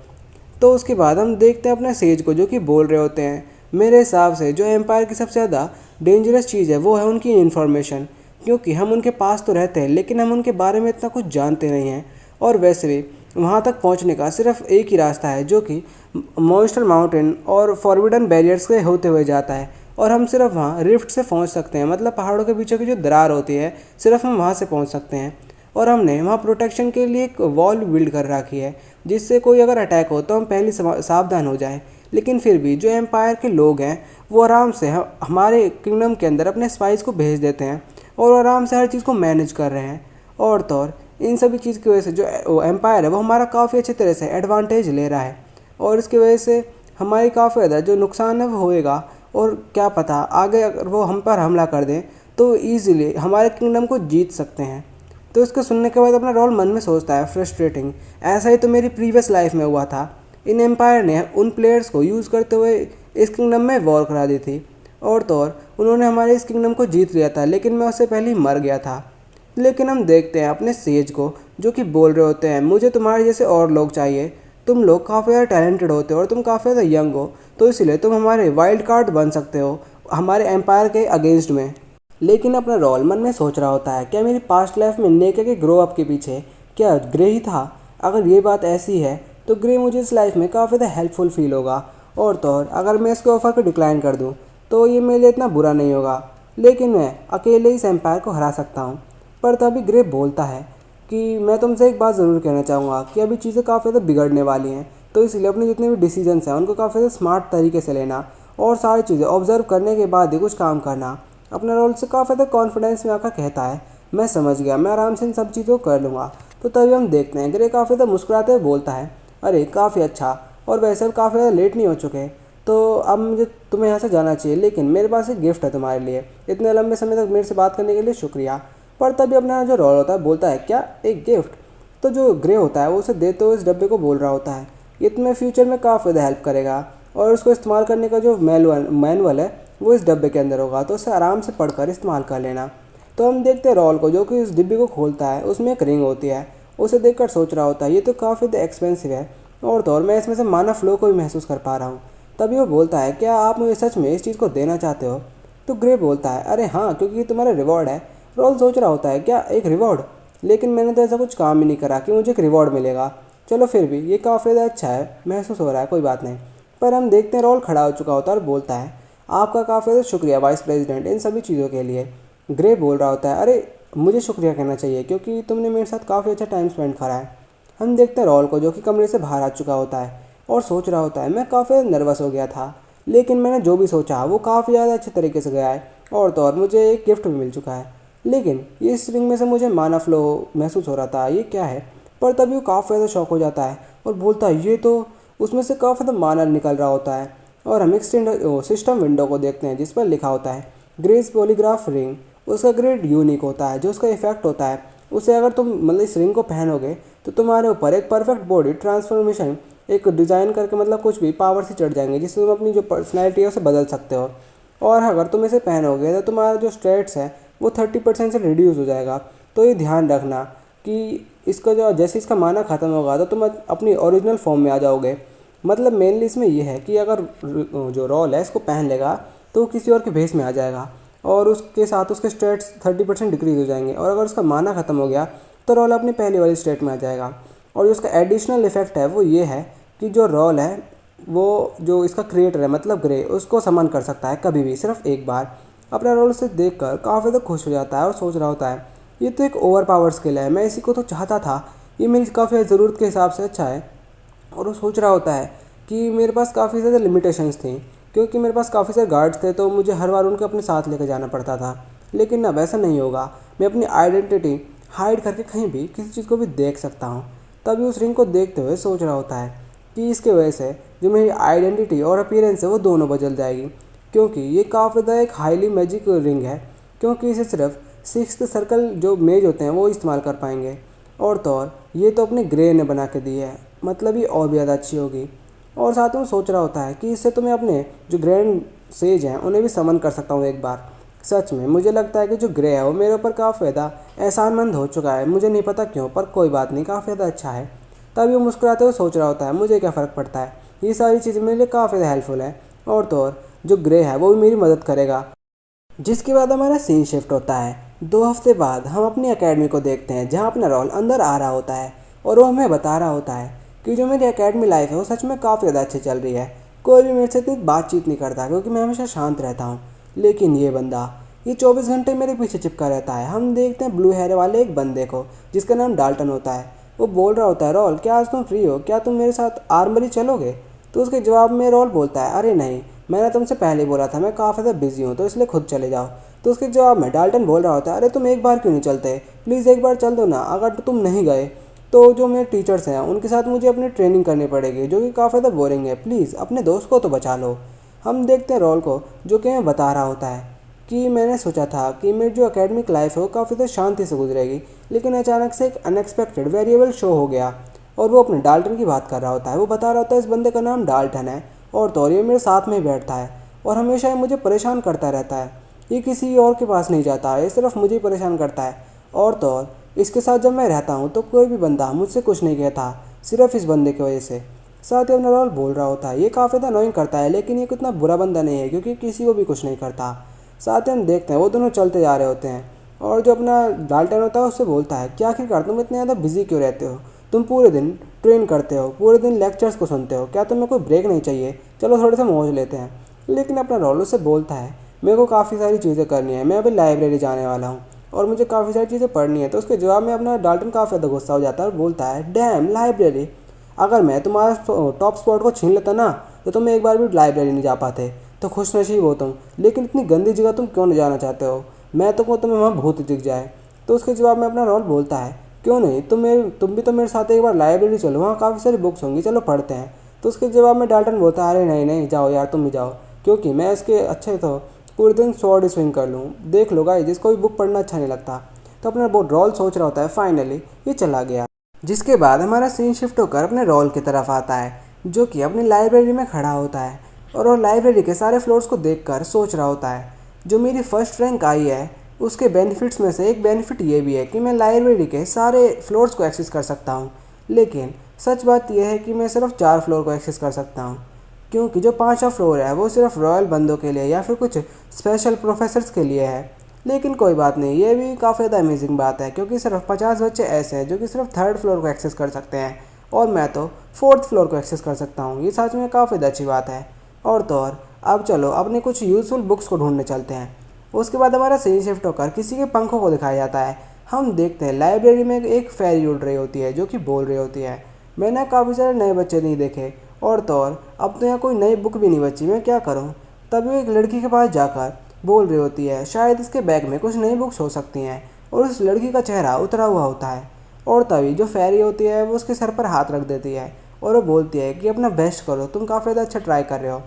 तो उसके बाद हम देखते हैं अपने सेज को, जो कि बोल रहे होते हैं, मेरे हिसाब से जो एम्पायर की सबसे ज़्यादा डेंजरस चीज़ है वो है उनकी इन्फॉर्मेशन, क्योंकि हम उनके पास तो रहते हैं लेकिन हम उनके बारे में इतना कुछ जानते नहीं हैं। और वैसे भी वहाँ तक पहुँचने का सिर्फ एक ही रास्ता है, जो कि मॉन्स्टर माउंटेन और फॉरबिडन बैरियर्स के होते हुए जाता है, और हम सिर्फ वहाँ रिफ्ट से पहुँच सकते हैं, मतलब पहाड़ों के बीचों की जो दरार होती है सिर्फ हम वहाँ से पहुँच सकते हैं। और हमने वहाँ प्रोटेक्शन के लिए एक वॉल बिल्ड कर रखी है, जिससे कोई अगर अटैक हो तो हम पहले सावधान हो जाएं। लेकिन फिर भी जो एम्पायर के लोग हैं वो आराम से हमारे किंगडम के अंदर अपने स्पाइस को भेज देते हैं, और आराम से हर चीज़ को मैनेज कर रहे हैं। और तो और इन सभी चीज़ की वजह से जो एम्पायर है वो हमारा काफ़ी अच्छी तरह से एडवांटेज ले रहा है, और इसकी वजह से हमारी काफ़ी ज़्यादा जो नुकसान है वो होएगा। और क्या पता आगे अगर वो हम पर हमला कर दें तो ईज़िली हमारे किंगडम को जीत सकते हैं। तो इसको सुनने के बाद अपना रोल मन में सोचता है, फ्रस्ट्रेटिंग, ऐसा ही तो मेरी प्रीवियस लाइफ में हुआ था। इन एम्पायर ने उन प्लेयर्स को यूज़ करते हुए इस किंगडम में वॉर करा दी थी, और तो और उन्होंने हमारे इस किंगडम को जीत लिया था, लेकिन मैं उससे पहले ही मर गया था। लेकिन हम देखते हैं अपने सेज को, जो कि बोल रहे होते हैं, मुझे तुम्हारे जैसे और लोग चाहिए, तुम लोग काफ़ी ज़्यादा टैलेंटेड होते हो और तुम काफ़ी ज़्यादा यंग हो, तो इसलिए तुम हमारे वाइल्ड कार्ड बन सकते हो हमारे एम्पायर के अगेंस्ट में। लेकिन अपना रोल मन में सोच रहा होता है, क्या मेरी पास्ट लाइफ में नेका के ग्रो अप के पीछे क्या ग्रे ही था? अगर ये बात ऐसी है तो ग्रे मुझे इस लाइफ में काफ़ी ज़्यादा हेल्पफुल फील होगा, और तो और अगर मैं इसके ऑफ़र को डिक्लाइन कर दूँ तो ये मेरे लिए इतना बुरा नहीं होगा, लेकिन मैं अकेले इस एम्पायर को हरा सकता हूँ। पर तभी ग्रे बोलता है कि मैं तुमसे एक बात ज़रूर कहना चाहूँगा कि अभी चीज़ें काफ़ी ज़्यादा बिगड़ने वाली हैं, तो इसलिए अपने जितने भी डिसीजंस हैं उनको काफ़ी ज़्यादा स्मार्ट तरीके से लेना, और सारी चीज़ें ऑब्जर्व करने के बाद ही कुछ काम करना। अपने रोल से काफ़ी ज़्यादा कॉन्फिडेंस में आकर कहता है, मैं समझ गया, मैं आराम से इन सब चीज़ों को कर लूँगा। तो तभी हम देखते हैं ग्रे काफ़ी ज़्यादा मुस्कुराते हुए बोलता है, अरे काफ़ी अच्छा, और वैसे अब काफ़ी ज़्यादा लेट नहीं हो चुके, तो अब मुझे तुम्हें यहाँ से जाना चाहिए, लेकिन मेरे पास एक गिफ्ट है तुम्हारे लिए, इतने लंबे समय तक मेरे से बात करने के लिए शुक्रिया। पर तभी अपना जो रोल होता है बोलता है, क्या एक गिफ्ट? तो जो ग्रे होता है वो उसे देते हुए इस डब्बे को बोल रहा होता है, ये तुम्हें फ्यूचर में काफ़ी ज़्यादा हेल्प करेगा, और उसको इस्तेमाल करने का जो मैनुअल है वो इस डब्बे के अंदर होगा, तो उसे आराम से पढ़कर इस्तेमाल कर लेना। तो हम देखते हैं रॉल को, जो कि इस डिब्बे को खोलता है, उसमें एक रिंग होती है। उसे देखकर सोच रहा होता है, ये तो काफ़ी एक्सपेंसिव है, और तो और मैं इसमें से माना फ्लो को भी महसूस कर पा रहा हूँ। तभी वो बोलता है, क्या आप मुझे सच में इस चीज़ को देना चाहते हो? तो ग्रे बोलता है, अरे हाँ, क्योंकि ये तुम्हारा रिवॉर्ड है। रॉल सोच रहा होता है, क्या एक रिवॉर्ड? लेकिन मैंने तो ऐसा कुछ काम ही नहीं करा कि मुझे एक रिवॉर्ड मिलेगा। चलो फिर भी ये काफ़ी ज़्यादा अच्छा है, महसूस हो रहा है, कोई बात नहीं। पर हम देखते हैं रॉल खड़ा हो चुका होता है और बोलता है, आपका काफ़ी ज़्यादा शुक्रिया वाइस प्रेसिडेंट इन सभी चीज़ों के लिए। ग्रे बोल रहा होता है, अरे मुझे शुक्रिया कहना चाहिए, क्योंकि तुमने मेरे साथ काफ़ी अच्छा टाइम स्पेंड करा है। हम देखते हैं रॉल को, जो कि कमरे से बाहर आ चुका होता है और सोच रहा होता है, मैं काफ़ी नर्वस हो गया था, लेकिन मैंने जो भी सोचा वो काफ़ी ज़्यादा अच्छे तरीके से गया है। और तो और मुझे एक गिफ्ट भी मिल चुका है। लेकिन ये इस रिंग में से मुझे माना फ्लो महसूस हो रहा था, ये क्या है। पर तभी वो काफ़ी ज़्यादा शॉक हो जाता है और बोलता है, ये तो उसमें से काफ़ी ज़्यादा माना निकल रहा होता है। और हम एक सिस्टम विंडो को देखते हैं जिस पर लिखा होता है ग्रेस पॉलीग्राफ रिंग। उसका ग्रेड यूनिक होता है, जो उसका इफेक्ट होता है उसे अगर तुम मतलब इस रिंग को पहनोगे तो तुम्हारे ऊपर एक परफेक्ट बॉडी ट्रांसफॉर्मेशन, एक डिज़ाइन करके मतलब कुछ भी पावर से चढ़ जाएंगे, जिससे तुम अपनी जो पर्सनैलिटी है उसे बदल सकते हो। और अगर तुम इसे पहनोगे तो तुम्हारा जो स्टेट्स है वो 30% से रिड्यूस हो जाएगा। तो ये ध्यान रखना कि इसका जो जैसे इसका माना ख़त्म होगा तो तुम अपनी ओरिजिनल फॉर्म में आ जाओगे। मतलब मेनली इसमें ये है कि अगर जो रोल है इसको पहन लेगा तो वो किसी और के भेस में आ जाएगा और उसके साथ उसके स्टेट्स 30% डिक्रीज हो जाएंगे। और अगर उसका माना ख़त्म हो गया तो रोल अपनी पहली वाली स्टेट में आ जाएगा। और जो उसका एडिशनल इफेक्ट है वो ये है कि जो रोल है वो जो इसका क्रिएटर है मतलब ग्रे, उसको समन कर सकता है कभी भी सिर्फ एक बार। अपना रोल से देख कर काफ़ी तो खुश हो जाता है और सोच रहा होता है, ये तो एक ओवर पावर स्किल है, मैं इसी को तो चाहता था, ये मेरी काफ़ी ज़रूरत के हिसाब से अच्छा है। और वो सोच रहा होता है कि मेरे पास काफ़ी ज़्यादा लिमिटेशंस थी, क्योंकि मेरे पास काफ़ी सारे गार्ड्स थे तो मुझे हर बार उनको अपने साथ लेकर जाना पड़ता था। लेकिन अब ऐसा नहीं होगा, मैं अपनी आइडेंटिटी हाइड करके कहीं भी किसी चीज़ को भी देख सकता हूँ। तभी उस रिंग को देखते हुए सोच रहा होता है कि इसके वजह से जो मेरी आइडेंटिटी और अपीयरेंस है वो दोनों बदल जाएगी, क्योंकि ये काफ़ी ज़्यादा एक हाईली मैजिक रिंग है, क्योंकि इसे सिर्फ सिक्स्थ सर्कल जो मेज होते हैं वो इस्तेमाल कर पाएंगे। और तो और ये तो अपने ग्रे ने बना के दी है, मतलब ये और भी ज़्यादा अच्छी होगी। और साथ में सोच रहा होता है कि इससे तो मैं अपने जो ग्रैंड सेज हैं उन्हें भी समन कर सकता हूँ एक बार। सच में मुझे लगता है कि जो ग्रे है वो मेरे ऊपर काफ़ी ज़्यादा एहसानमंद हो चुका है, मुझे नहीं पता क्यों, पर कोई बात नहीं, काफ़ी ज़्यादा अच्छा है। तभी वो मुस्कुराते हुए सोच रहा होता है, मुझे क्या फ़र्क पड़ता है, ये सारी चीज़ें मेरे लिए काफ़ी ज़्यादा हेल्पफुल है। और तो और जो ग्रे है वो भी मेरी मदद करेगा। जिसके बाद हमारा सीन शिफ्ट होता है। 2 हफ्ते बाद हम अपनी एकेडमी को देखते हैं, जहाँ अपना रोल अंदर आ रहा होता है और वो हमें बता रहा होता है कि जो मेरी एकेडमी लाइफ है वो सच में काफ़ी ज़्यादा अच्छी चल रही है। कोई भी मेरे से इतनी बातचीत नहीं करता क्योंकि मैं हमेशा शांत रहता हूँ। लेकिन ये बंदा ये 24 घंटे मेरे पीछे चिपका रहता है। हम देखते हैं ब्लू हेयर वाले एक बंदे को जिसका नाम डाल्टन होता है। वो बोल रहा होता है, रोल क्या आज तुम फ्री हो, क्या तुम मेरे साथ आर्मरी चलोगे। तो उसके जवाब में रोल बोलता है, अरे नहीं, मैंने तुमसे पहले ही बोला था, मैं काफ़ी ज़्यादा बिजी हूँ तो इसलिए खुद चले जाओ। तो उसके जवाब में डाल्टन बोल रहा होता है, अरे तुम एक बार क्यों नहीं चलते, प्लीज़ एक बार चल दो ना। अगर तुम नहीं गए तो जो मेरे टीचर्स हैं उनके साथ मुझे अपनी ट्रेनिंग करनी पड़ेगी, जो कि काफ़ी ज़्यादा बोरिंग है, प्लीज़ अपने दोस्त को तो बचा लो। हम देखते हैं रोल को, जो कि हमें बता रहा होता है कि मैंने सोचा था कि मेरी जो एकेडमिक लाइफ है वो काफ़ी ज़्यादा शांति से गुजरेगी, लेकिन अचानक से एक अनएक्सपेक्टेड वेरिएबल शो हो गया। और वो अपने डाल्टन की बात कर रहा होता है। वो बता रहा होता है इस बंदे का नाम डाल्टन है और तो और ये मेरे साथ में ही बैठता है और हमेशा ये मुझे परेशान करता रहता है। ये किसी और के पास नहीं जाता, ये सिर्फ मुझे ही परेशान करता है। और तो और इसके साथ जब मैं रहता हूँ तो कोई भी बंदा मुझसे कुछ नहीं कहता, सिर्फ इस बंदे की वजह से। साथ ही अपना रोल बोल रहा होता है, ये काफ़ी ज़्यादा अनोइंग करता है, लेकिन ये कितना बुरा बंदा नहीं है क्योंकि किसी को भी कुछ नहीं करता। साथ ही हम देखते हैं वो दोनों चलते जा रहे होते हैं और जो अपना डाल्टन होता है उससे बोलता है कि आखिरकार तुम इतने ज़्यादा बिजी क्यों रहते हो, तुम पूरे दिन ट्रेन करते हो, पूरे दिन लेक्चर्स को सुनते हो, क्या तुम्हें कोई ब्रेक नहीं चाहिए, चलो थोड़े से मौज लेते हैं। लेकिन अपना रोल उससे बोलता है, मेरे को काफ़ी सारी चीज़ें करनी है, मैं अभी लाइब्रेरी जाने वाला हूँ और मुझे काफ़ी सारी चीज़ें पढ़नी है। तो उसके जवाब में अपना डाल्टन काफ़ी ज़्यादा गुस्सा हो जाता है और बोलता है, डैम लाइब्रेरी, अगर मैं तुम्हारा टॉप स्पॉट को छीन लेता ना तो तुम एक बार भी लाइब्रेरी नहीं जा पाते, तो खुश नसीब हो तुम, लेकिन इतनी गंदी जगह तुम क्यों नहीं जाना चाहते हो, मैं तो तुम्हें वहाँ भूत दिख जाए। तो उसके जवाब में अपना रोल बोलता है, क्यों नहीं, तुम भी तो मेरे साथ एक बार लाइब्रेरी चलो, वहाँ काफ़ी सारी बुक्स होंगी, चलो पढ़ते हैं। तो उसके जवाब में डाल्टन बोलता है, अरे नहीं नहीं जाओ यार, तुम भी जाओ, क्योंकि मैं इसके अच्छे तो पूरे दिन स्वॉर्ड स्विंग कर लूँ, देख लो गाइस जिसको भी बुक पढ़ना अच्छा नहीं लगता। तो अपना वो रोल सोच रहा होता है, फाइनली ये चला गया। जिसके बाद हमारा सीन शिफ्ट होकर अपने रोल की तरफ आता है, जो कि अपनी लाइब्रेरी में खड़ा होता है और वो लाइब्रेरी के सारे फ्लोर्स को देखकर सोच रहा होता है, जो मेरी फर्स्ट रैंक आई है उसके बेनिफिट्स में से एक बेनिफिट ये भी है कि मैं लाइब्रेरी के सारे फ्लोर्स को एक्सेस कर सकता हूँ। लेकिन सच बात यह है कि मैं सिर्फ 4 फ्लोर को एक्सेस कर सकता हूँ, क्योंकि जो 5वां फ्लोर है वो सिर्फ रॉयल बंदों के लिए या फिर कुछ स्पेशल प्रोफेसर्स के लिए है। लेकिन कोई बात नहीं, ये भी काफ़ी ज़्यादा अमेजिंग बात है क्योंकि सिर्फ 50 बच्चे ऐसे हैं जो कि सिर्फ 3rd फ्लोर को एक्सेस कर सकते हैं और मैं तो 4th फ्लोर को एक्सेस कर सकता हूँ। ये सच में काफ़ी अच्छी बात है। और तो और अब चलो अपने कुछ यूज़फुल बुक्स को ढूंढने चलते हैं। उसके बाद हमारा सीन शिफ्ट होकर किसी के पंखों को दिखाया जाता है, हम देखते हैं लाइब्रेरी में एक फेरी उड़ रही होती है जो कि बोल रही होती है, मैंने काफ़ी सारे नए बच्चे नहीं देखे, और तो और अब तो यहाँ कोई नई बुक भी नहीं बची, मैं क्या करूँ। तभी वो एक लड़की के पास जाकर बोल रही होती है शायद इसके बैग में कुछ नई बुक्स हो सकती हैं, और उस लड़की का चेहरा उतरा हुआ होता है। और तभी जो फेरी होती है वो उसके सर पर हाथ रख देती है और वो बोलती है कि अपना बेस्ट करो, तुम काफ़ी ज़्यादा अच्छा ट्राई कर रहे हो।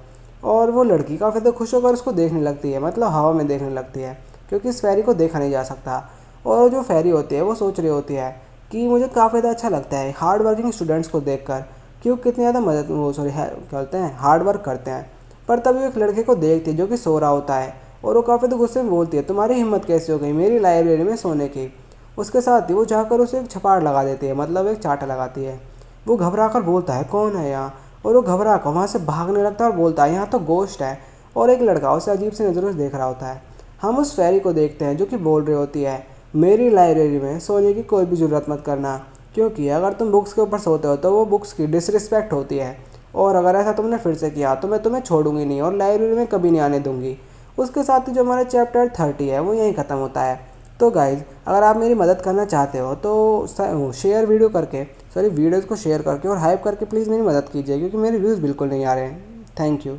और वो लड़की काफ़ी ज़्यादा खुश होकर उसको देखने लगती है, मतलब हवा में देखने लगती है, क्योंकि इस फेरी को देखा नहीं जा सकता। और जो फेरी होती है वो सोच रही होती है कि मुझे काफ़ी ज़्यादा अच्छा लगता है हार्ड वर्किंग स्टूडेंट्स को देखकर, कि वो कितनी ज़्यादा मदद वो सॉरी करते हैं, हार्ड वर्क करते हैं। पर तभी वो एक लड़के को देखती है जो कि सो रहा होता है, और वो काफ़ी गुस्से में बोलती है तुम्हारी हिम्मत कैसे हो गई मेरी लाइब्रेरी में सोने की। उसके साथ ही वो जाकर उसे एक छपाड़ लगा देती है, मतलब एक चाटा लगाती है। वो घबरा कर बोलता है कौन है यहाँ, और वो घबरा कर वहाँ से भागने लगता है और बोलता है यहाँ तो गोश्त है। और एक लड़का उसे अजीब सी नज़रों से देख रहा होता है। हम उस फेरी को देखते हैं जो कि बोल रही होती है मेरी लाइब्रेरी में सोने की कोई भी ज़रूरत मत करना, क्योंकि अगर तुम बुक्स के ऊपर सोते हो तो वो बुक्स की डिसरिस्पेक्ट होती है, और अगर ऐसा तुमने फिर से किया तो मैं तुम्हें छोड़ूंगी नहीं और लाइब्रेरी में कभी नहीं आने दूंगी। उसके साथ ही जो हमारा चैप्टर 30 है वो यहीं ख़त्म होता है। तो गाइज़ अगर आप मेरी मदद करना चाहते हो तो शेयर वीडियो करके वीडियोज़ को शेयर करके और हाइप करके प्लीज़ मेरी मदद कीजिए, क्योंकि मेरे व्यूज़ बिल्कुल नहीं आ रहे हैं। Thank you.